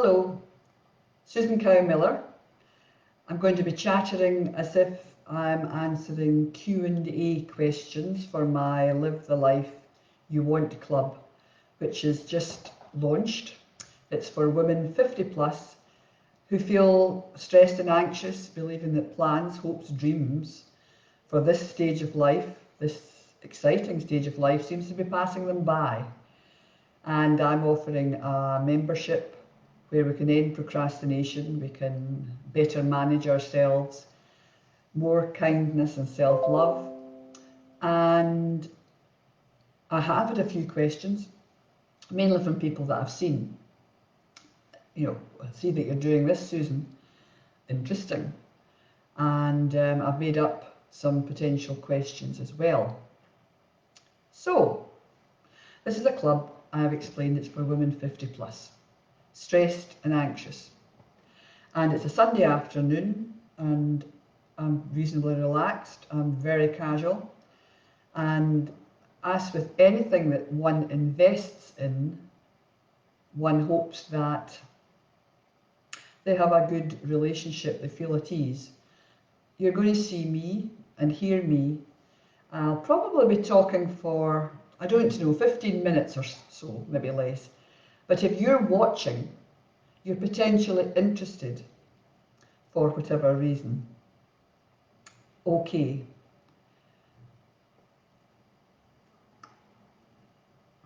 Hello, Susan Cow Miller. I'm going to be chattering as if I'm answering Q&A questions for my Live the Life You Want Club, which is just launched. It's for women 50 plus who feel stressed and anxious, believing that plans, hopes, dreams for this stage of life, this exciting stage of life, seems to be passing them by. And I'm offering a membership where we can end procrastination, we can better manage ourselves, more kindness and self-love. And I have had a few questions, mainly from people that I've seen. I see that you're doing this, Susan. Interesting. And I've made up some potential questions as well. So, this is a club, I have explained, it's for women 50 plus. Stressed and anxious, and it's a Sunday afternoon and I'm reasonably relaxed, I'm very casual, and as with anything that one invests in, one hopes that they have a good relationship, they feel at ease. You're going to see me and hear me. I'll probably be talking for, I don't know, 15 minutes or so, maybe less. But if you're watching, you're potentially interested for whatever reason. Okay.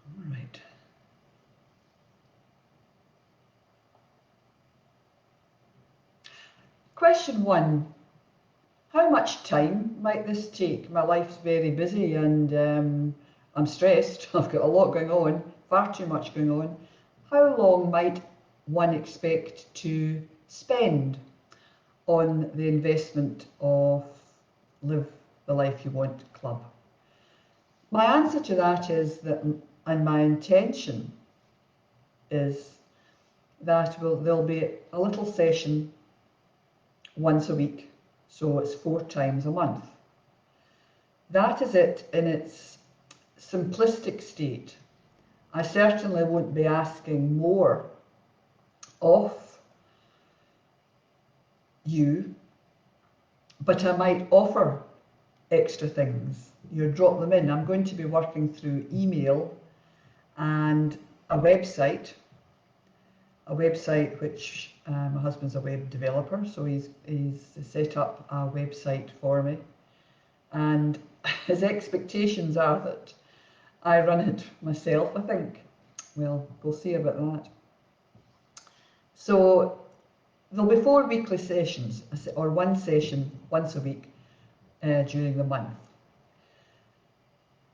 All right. Question 1. How much time might this take? My life's very busy and I'm stressed. I've got a lot going on, far too much going on. How long might one expect to spend on the investment of Live the Life You Want Club? My answer to that is that, and my intention is that there'll be a little session once a week, so it's 4 times a month. That is it in its simplistic state. I certainly won't be asking more of you, but I might offer extra things. You drop them in. I'm going to be working through email and a website which my husband's a web developer, so he's set up a website for me, and his expectations are that I run it myself, I think. Well, we'll see about that. So there'll be 4 weekly sessions, or 1 session once a week during the month.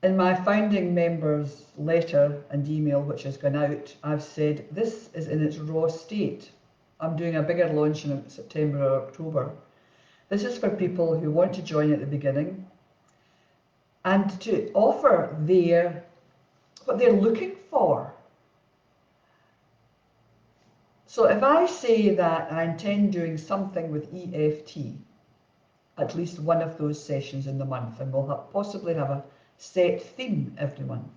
In my founding members letter and email which has gone out, I've said this is in its raw state. I'm doing a bigger launch in September or October. This is for people who want to join at the beginning and to offer what they're looking for. So if I say that I intend doing something with EFT, at least one of those sessions in the month, and we'll possibly have a set theme every month.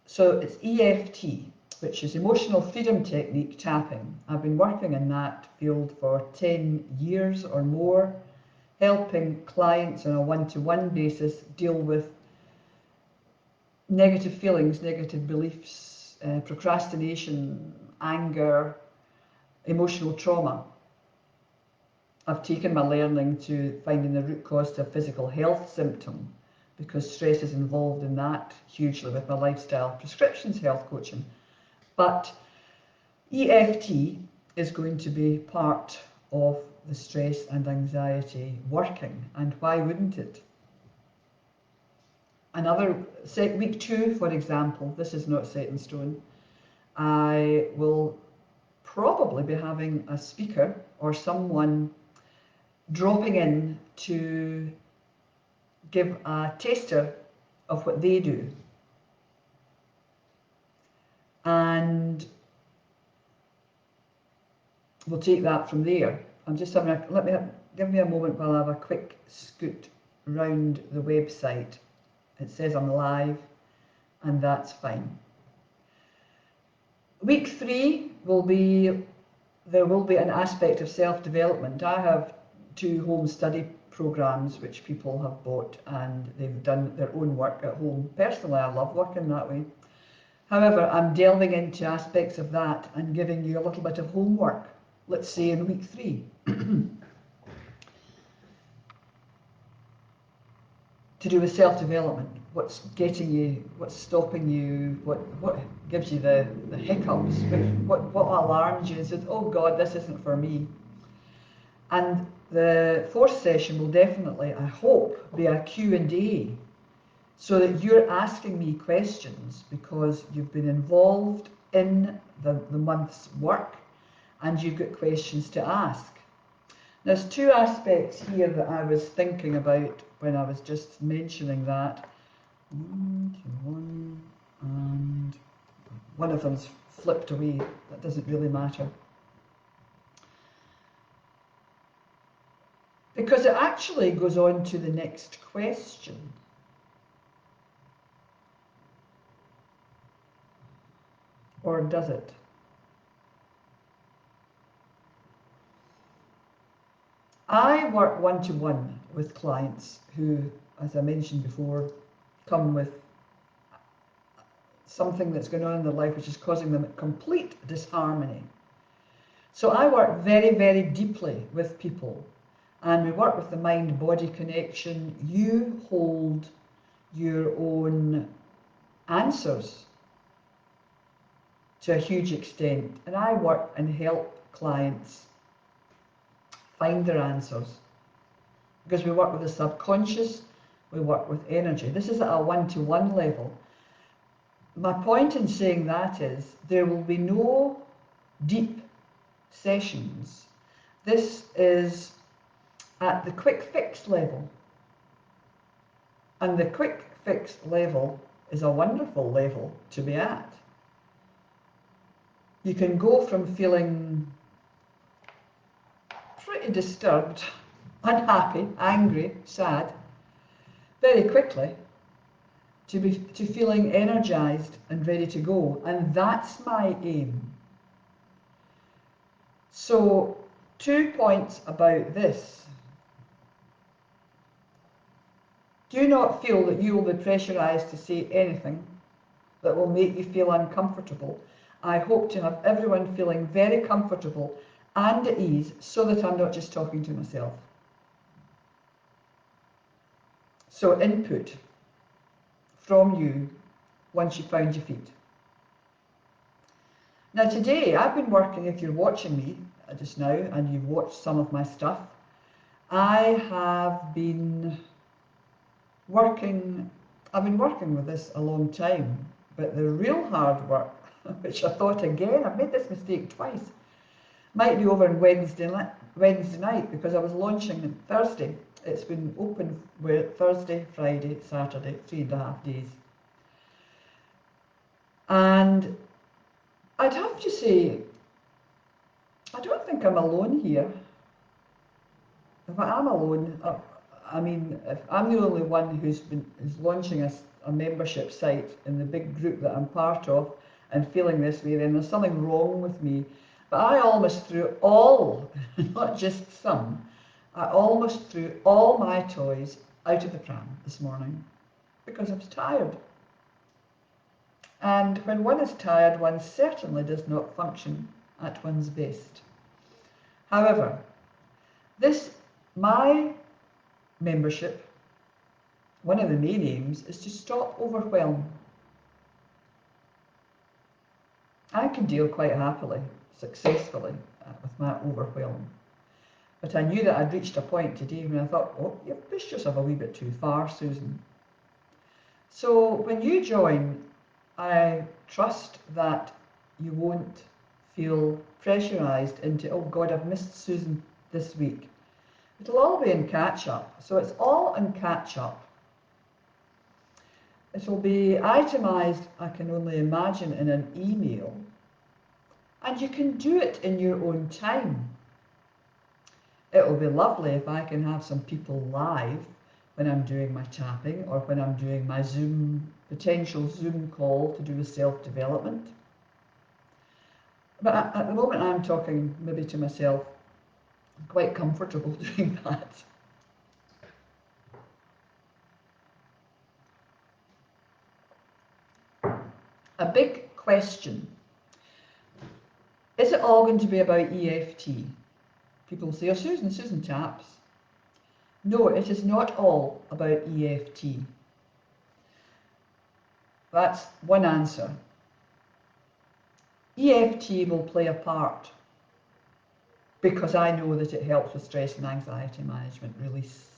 So it's EFT, which is Emotional Freedom Technique tapping. I've been working in that field for 10 years or more, helping clients on a one-to-one basis deal with negative feelings, negative beliefs, procrastination, anger, emotional trauma. I've taken my learning to finding the root cause to a physical health symptom, because stress is involved in that hugely with my lifestyle prescriptions health coaching. But EFT is going to be part of the stress and anxiety working, and why wouldn't it? Week 2, for example, this is not set in stone. I will probably be having a speaker or someone dropping in to give a taster of what they do. And we'll take that from there. I'm just having give me a moment while I have a quick scoot round the website. It says I'm live, and that's fine. Week 3 will be, there will be an aspect of self-development. I have 2 home study programs which people have bought and they've done their own work at home. Personally, I love working that way. However, I'm delving into aspects of that and giving you a little bit of homework, let's say in week 3. To do with self-development. What's getting you, what's stopping you, what gives you the hiccups, what alarms you and says, oh God, this isn't for me. And the 4th session will definitely, I hope, be a Q&A, so that you're asking me questions because you've been involved in the month's work and you've got questions to ask. There's 2 aspects here that I was thinking about when I was just mentioning that. 1, and one of them's flipped away. That doesn't really matter. Because it actually goes on to the next question. Or does it? I work one-to-one with clients who, as I mentioned before, come with something that's going on in their life which is causing them complete disharmony. So I work very, very deeply with people, and we work with the mind-body connection. You hold your own answers to a huge extent, and I work and help clients find their answers, because we work with the subconscious, we work with energy. This is at a one-to-one level. My point in saying that is there will be no deep sessions. This is at the quick fix level, and the quick fix level is a wonderful level to be at. You can go from feeling pretty disturbed, unhappy, angry, sad, very quickly to feeling energized and ready to go. And that's my aim. So 2 points about this. Do not feel that you will be pressurized to say anything that will make you feel uncomfortable. I hope to have everyone feeling very comfortable and at ease, so that I'm not just talking to myself. So input from you once you've found your feet. Now today I've been working, if you're watching me just now and you've watched some of my stuff, I have been working, I've been working with this a long time, but the real hard work, which I thought again, I've made this mistake twice, might be over on Wednesday night, because I was launching on Thursday. It's been open with Thursday, Friday, Saturday, 3.5 days. And I'd have to say, I don't think I'm alone here. If I am alone, I mean, if I'm the only one who's launching a membership site in the big group that I'm part of and feeling this way, then there's something wrong with me. But I almost threw all, not just some, I almost threw all my toys out of the pram this morning because I was tired. And when one is tired, one certainly does not function at one's best. However, my membership, one of the main aims is to stop overwhelm. I can deal quite happily, successfully with my overwhelm. But I knew that I'd reached a point today when I thought, oh, you've pushed yourself a wee bit too far, Susan. So when you join, I trust that you won't feel pressurised into, oh God, I've missed Susan this week. It'll all be in catch-up. So it's all in catch-up. It'll be itemised, I can only imagine, in an email. And you can do it in your own time. It will be lovely if I can have some people live when I'm doing my tapping or when I'm doing my potential Zoom call to do with self-development. But at the moment I'm talking maybe to myself, I'm quite comfortable doing that. A big question. Is it all going to be about EFT? People say, oh, Susan chaps. No, it is not all about EFT. That's one answer. EFT will play a part because I know that it helps with stress and anxiety management, relief,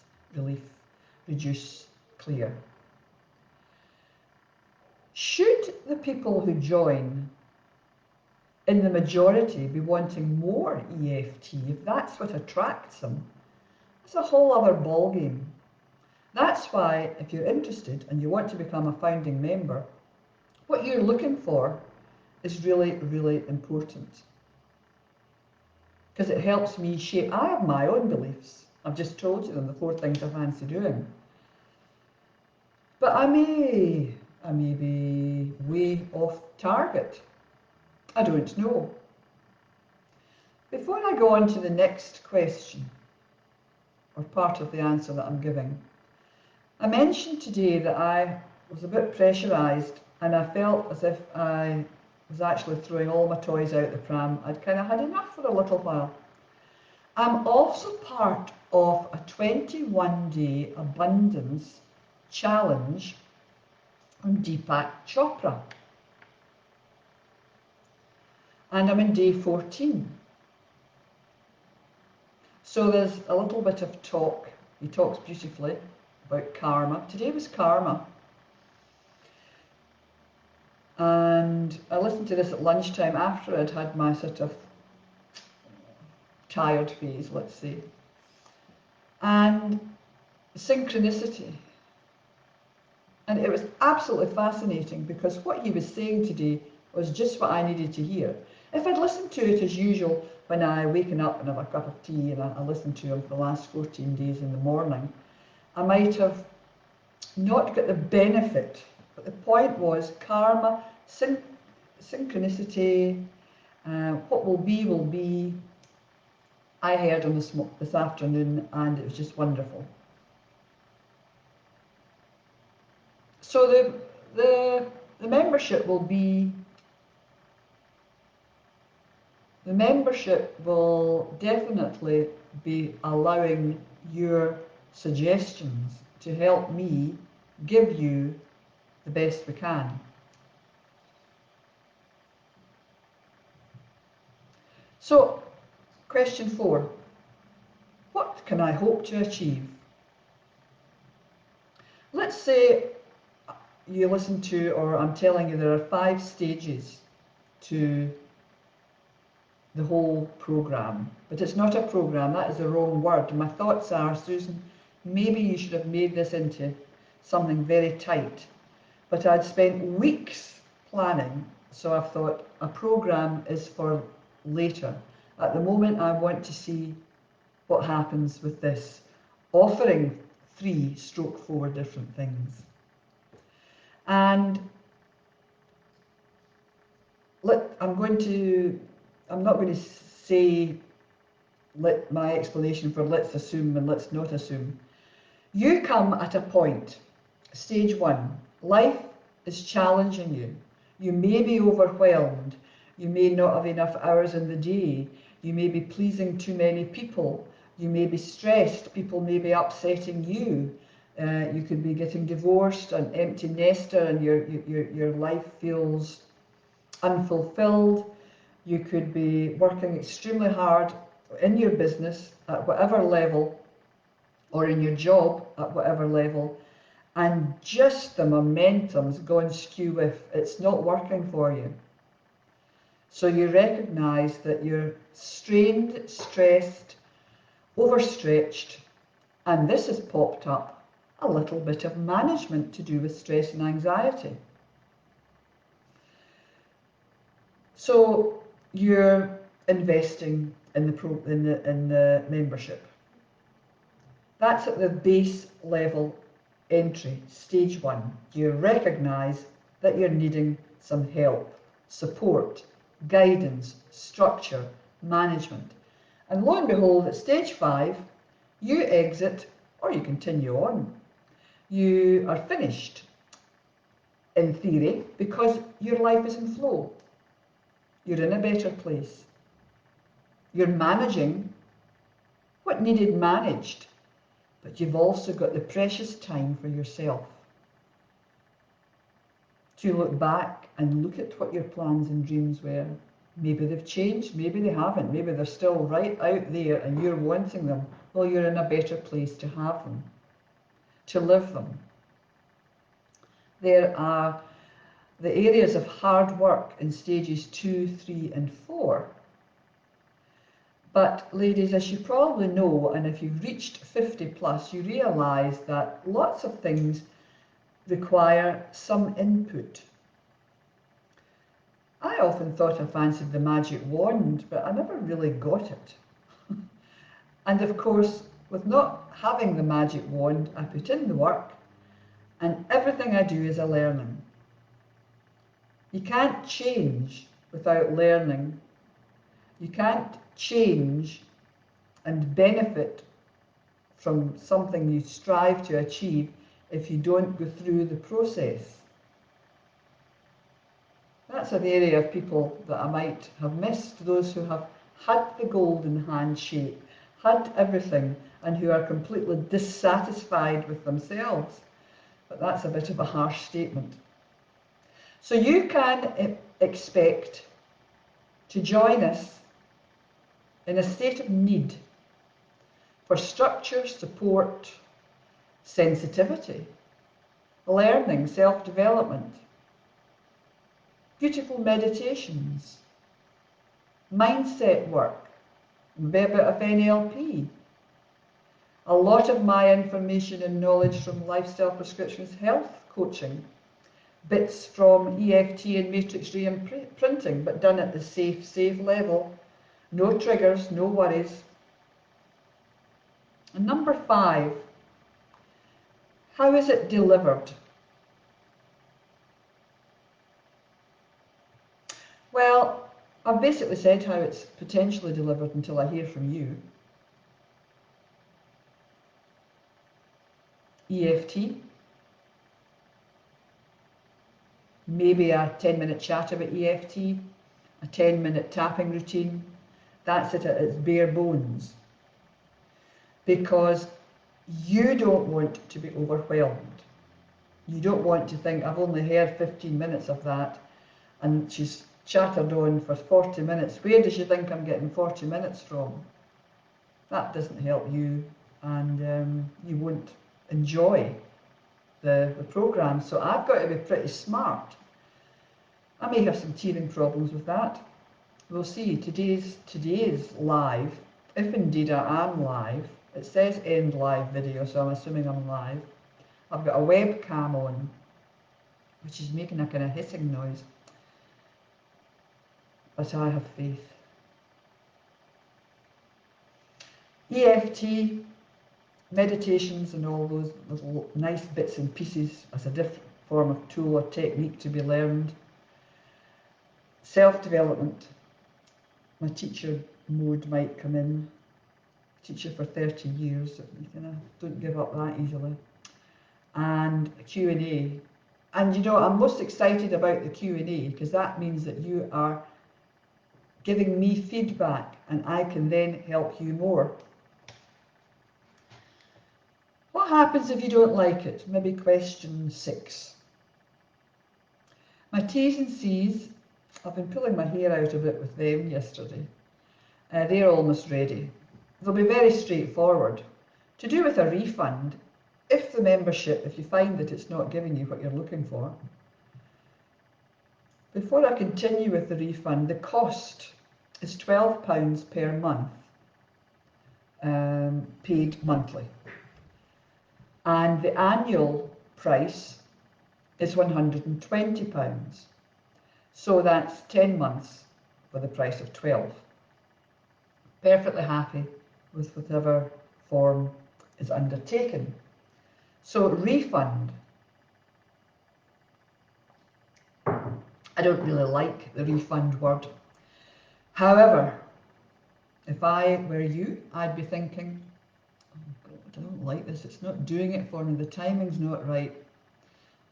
reduce, clear. Should the people who join in the majority be wanting more EFT, if that's what attracts them, it's a whole other ballgame. That's why, if you're interested and you want to become a founding member, what you're looking for is really, really important. Because it helps me shape. I have my own beliefs. I've just told you them, the 4 things I fancy doing. But I may be way off target. I don't know. Before I go on to the next question, or part of the answer that I'm giving, I mentioned today that I was a bit pressurised and I felt as if I was actually throwing all my toys out the pram. I'd kind of had enough for a little while. I'm also part of a 21-day abundance challenge from Deepak Chopra. And I'm in day 14. So there's a little bit of talk. He talks beautifully about karma. Today was karma. And I listened to this at lunchtime after I'd had my sort of tired phase, let's say. And synchronicity. And it was absolutely fascinating because what he was saying today was just what I needed to hear. If I'd listened to it as usual when I waken up and have a cup of tea and I listened to him for the last 14 days in the morning, I might have not got the benefit. But the point was karma, synchronicity, what will be will be. I heard on this afternoon and it was just wonderful. So the membership will be, the membership will definitely be allowing your suggestions to help me give you the best we can. So, question 4. What can I hope to achieve? Let's say you listen to, or I'm telling you, there are 5 stages to the whole program. But it's not a program, that is the wrong word. My thoughts are, Susan, maybe you should have made this into something very tight. But I'd spent weeks planning, so I've thought a program is for later. At the moment, I want to see what happens with this, offering 3/4 different things. And I'm not going to say my explanation for let's assume and let's not assume. You come at a point, stage 1, life is challenging you. You may be overwhelmed. You may not have enough hours in the day. You may be pleasing too many people. You may be stressed. People may be upsetting you. You could be getting divorced, an empty nester, and your life feels unfulfilled. You could be working extremely hard in your business at whatever level, or in your job at whatever level, and just the momentum's gone skew with, it's not working for you. So you recognise that you're strained, stressed, overstretched, and this has popped up, a little bit of management to do with stress and anxiety. So you're investing in the membership. That's at the base level entry, stage 1. You recognise that you're needing some help, support, guidance, structure, management. And lo and behold, at stage 5, you exit or you continue on. You are finished, in theory, because your life is in flow. You're in a better place. You're managing what needed managed, but you've also got the precious time for yourself to look back and look at what your plans and dreams were. Maybe they've changed, maybe they haven't, maybe they're still right out there and you're wanting them. Well, you're in a better place to have them, to live them. There are the areas of hard work in stages 2, 3 and 4. But ladies, as you probably know, and if you've reached 50 plus, you realise that lots of things require some input. I often thought I fancied the magic wand, but I never really got it. And of course, with not having the magic wand, I put in the work, and everything I do is a learning. You can't change without learning. You can't change and benefit from something you strive to achieve if you don't go through the process. That's an area of people that I might have missed, those who have had the golden handshake, had everything, and who are completely dissatisfied with themselves. But that's a bit of a harsh statement. So you can expect to join us in a state of need for structure, support, sensitivity, learning, self-development, beautiful meditations, mindset work, a bit of NLP. A lot of my information and knowledge from lifestyle prescriptions, health coaching, bits from EFT and matrix re-imprinting, but done at the safe level. No triggers, no worries. And number 5, how is it delivered? Well, I've basically said how it's potentially delivered until I hear from you. EFT, maybe a 10-minute chat about EFT, a 10-minute tapping routine. That's it at its bare bones. Because you don't want to be overwhelmed. You don't want to think, I've only heard 15 minutes of that, and she's chattered on for 40 minutes. Where does she think I'm getting 40 minutes from? That doesn't help you, and you won't enjoy the programme. So I've got to be pretty smart. I may have some teething problems with that. We'll see. Today's live, if indeed I am live. It says end live video, so I'm assuming I'm live. I've got a webcam on, which is making a kind of hissing noise. But I have faith. EFT, meditations and all those little nice bits and pieces as a different form of tool or technique to be learned. Self-development. My teacher mode might come in. Teacher for 30 years, you kind of don't give up that easily. And Q&A. And you know, I'm most excited about the Q&A because that means that you are giving me feedback and I can then help you more. What happens if you don't like it? Maybe question 6. My T's and C's, I've been pulling my hair out a bit with them yesterday. They're almost ready. They'll be very straightforward. To do with a refund, if the membership, if you find that it's not giving you what you're looking for, before I continue with the refund, the cost is £12 per month, paid monthly. And the annual price is £120. So that's 10 months for the price of 12. Perfectly happy with whatever form is undertaken. So refund. I don't really like the refund word. However, if I were you, I'd be thinking, oh God, I don't like this. It's not doing it for me. The timing's not right.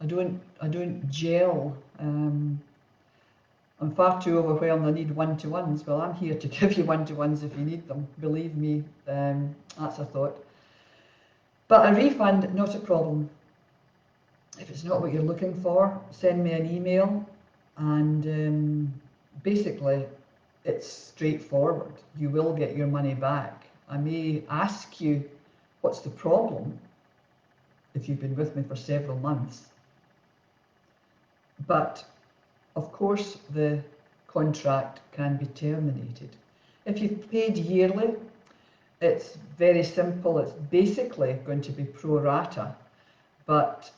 I don't gel. I'm far too overwhelmed. I need one-to-ones. Well, I'm here to give you one-to-ones if you need them. Believe me, that's a thought. But a refund, not a problem. If it's not what you're looking for, send me an email, and basically it's straightforward. You will get your money back. I may ask you what's the problem if you've been with me for several months, but of course the contract can be terminated. If you've paid yearly, it's very simple. It's basically going to be pro rata, but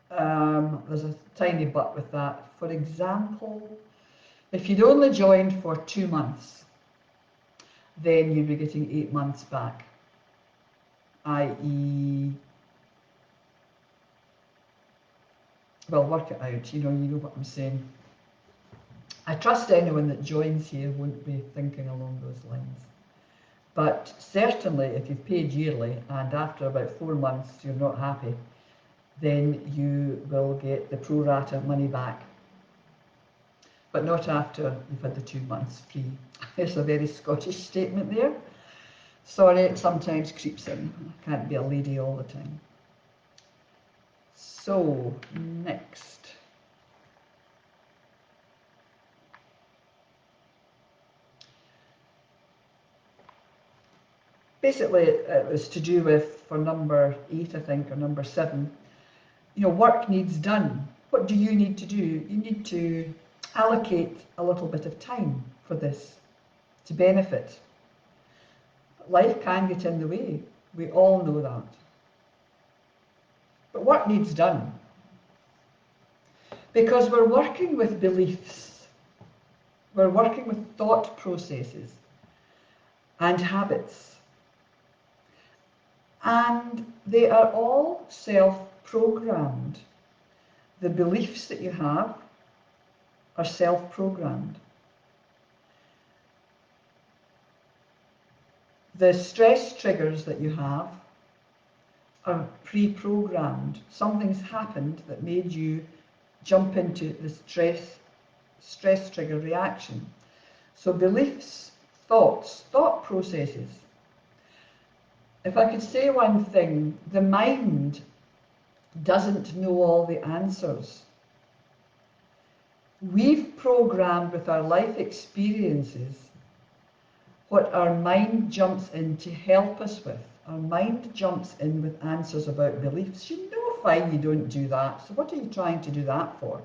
there's a tiny but with that. For example, if you'd only joined for 2 months, then you'd be getting 8 months back, i.e., well, work it out, you know what I'm saying. I trust anyone that joins here won't be thinking along those lines. But certainly if you've paid yearly and after about 4 months you're not happy, then you will get the pro rata money back. But not after you've had the 2 months free. There's a very Scottish statement there. Sorry, it sometimes creeps in. I can't be a lady all the time. So, next. Basically, it was to do with, for number 8, I think, or number 7, you know, work needs done. What do you need to do? You need to allocate a little bit of time for this to benefit. Life can get in the way. We all know that. But work needs done. Because we're working with beliefs. We're working with thought processes and habits. And they are all self-programmed. The beliefs that you have are self-programmed. The stress triggers that you have are pre-programmed. Something's happened that made you jump into the stress trigger reaction. So beliefs, thoughts, thought processes. If I could say one thing, the mind doesn't know all the answers. We've programmed with our life experiences what our mind jumps in to help us with. Our mind jumps in with answers about beliefs. You know fine you don't do that, so what are you trying to do that for?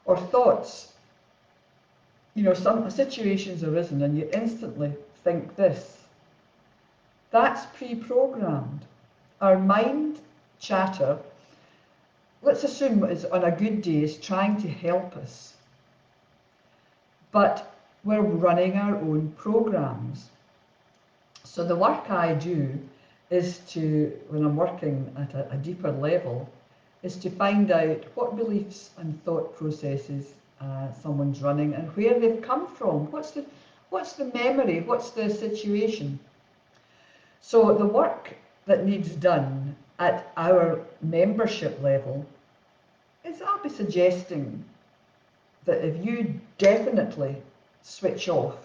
Or thoughts. You know, a situation's arisen and you instantly think this. That's pre-programmed. Our mind chatter, let's assume is on a good day, is trying to help us. But we're running our own programs. So the work I do is to, when I'm working at a deeper level, is to find out what beliefs and thought processes someone's running and where they've come from. What's the memory? What's the situation? So the work that needs done at our membership level is, I'll be suggesting that if you definitely switch off,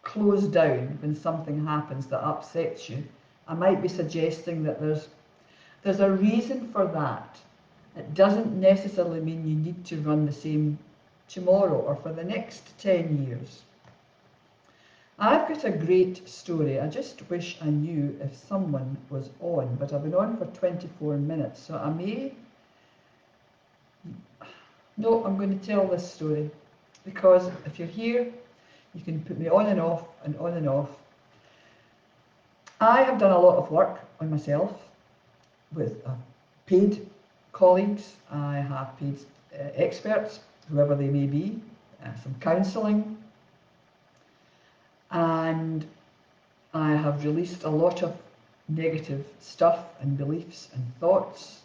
close down when something happens that upsets you, I might be suggesting that there's a reason for that. It doesn't necessarily mean you need to run the same tomorrow or for the next 10 years. I've got a great story. I just wish I knew if someone was on, but I've been on for 24 minutes, so I may... No, I'm going to tell this story, because if you're here, you can put me on and off and on and off. I have done a lot of work on myself with paid colleagues. I have paid experts, whoever they may be, some counselling. And I have released a lot of negative stuff and beliefs and thoughts.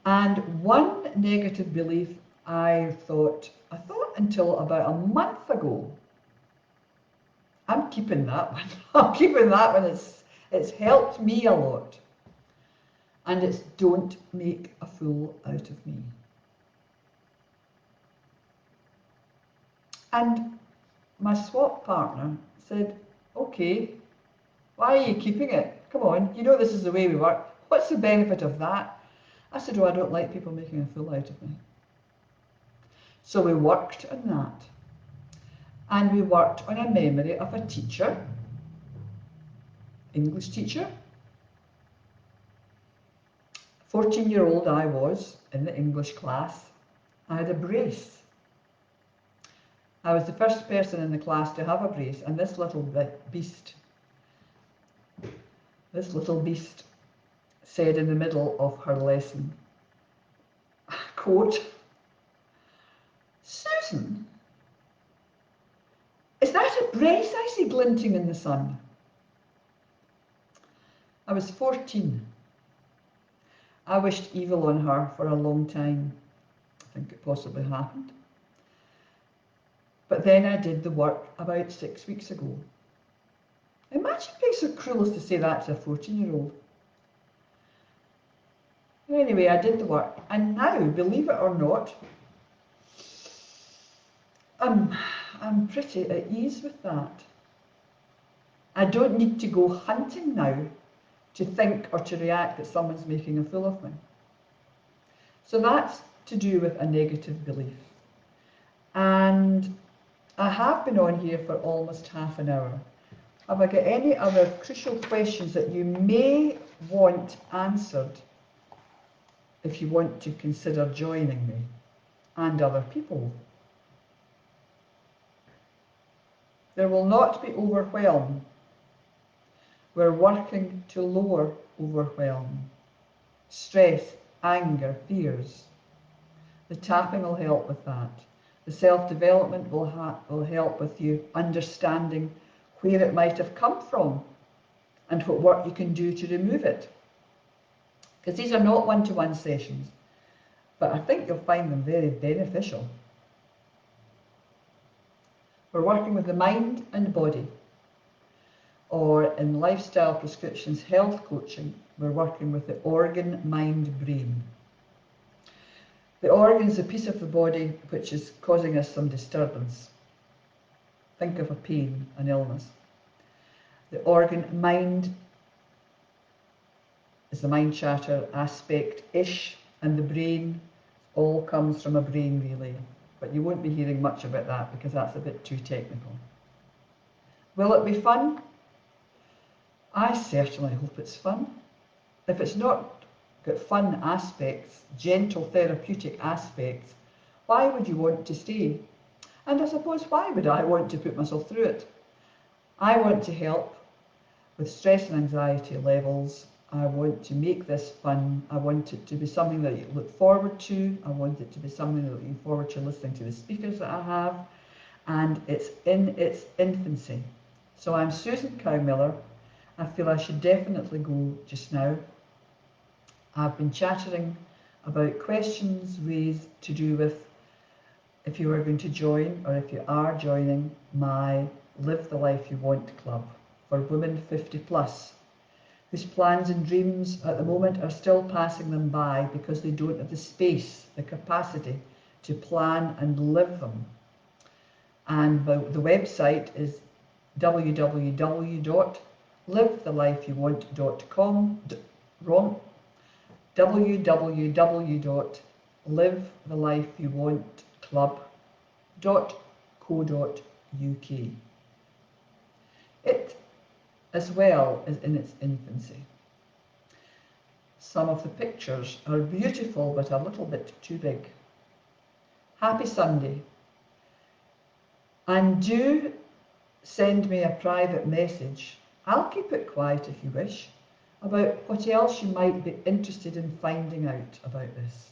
And one negative belief I thought I thought until about a month ago. I'm keeping that one. I'm keeping that one. It's helped me a lot. And it's don't make a fool out of me. And my swap partner said, okay, why are you keeping it? Come on, you know this is the way we work. What's the benefit of that? I said, oh, I don't like people making a fool out of me. So we worked on that. And we worked on a memory of a teacher, English teacher. 14-year-old I was in the English class. I had a brace. I was the first person in the class to have a brace, and this little beast said in the middle of her lesson, quote, Susan, is that a brace I see glinting in the sun? I was 14. I wished evil on her for a long time. I think it possibly happened. But then I did the work about 6 weeks ago. Imagine being so cruel as to say that to a 14-year-old. Anyway, I did the work, and now, believe it or not, I'm pretty at ease with that. I don't need to go hunting now to think or to react that someone's making a fool of me. So that's to do with a negative belief. And I have been on here for almost half an hour. Have I got any other crucial questions that you may want answered if you want to consider joining me and other people? There will not be overwhelm. We're working to lower overwhelm, stress, anger, fears. The tapping will help with that. The self-development will help with you understanding where it might have come from and what work you can do to remove it. Because these are not one-to-one sessions, but I think you'll find them very beneficial. We're working with the mind and body, or in lifestyle prescriptions health coaching, we're working with the organ, mind, brain. The organ is a piece of the body which is causing us some disturbance. Think of a pain, an illness. The organ, mind, is the mind chatter aspect-ish, and the brain all comes from a brain relay. But you won't be hearing much about that because that's a bit too technical. Will it be fun? I certainly hope it's fun. If it's not got fun aspects, gentle therapeutic aspects, why would you want to stay? And I suppose why would I want to put myself through it? I want to help with stress and anxiety levels. I want to make this fun. I want it to be something that you look forward to. I want it to be something that you look forward to listening to the speakers that I have. And it's in its infancy. So I'm Susan Cowmiller. I feel I should definitely go just now. I've been chattering about questions raised to do with if you are going to join or if you are joining my Live the Life You Want Club for women 50 plus, whose plans and dreams at the moment are still passing them by because they don't have the space, the capacity to plan and live them. And the website is www.livethelifeyouwant.com, wrong, www.livethelifeyouwantclub.co.uk. It, as well, is in its infancy. Some of the pictures are beautiful but a little bit too big. Happy Sunday. And do send me a private message. I'll keep it quiet if you wish, about what else you might be interested in finding out about this.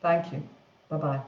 Thank you. Bye-bye.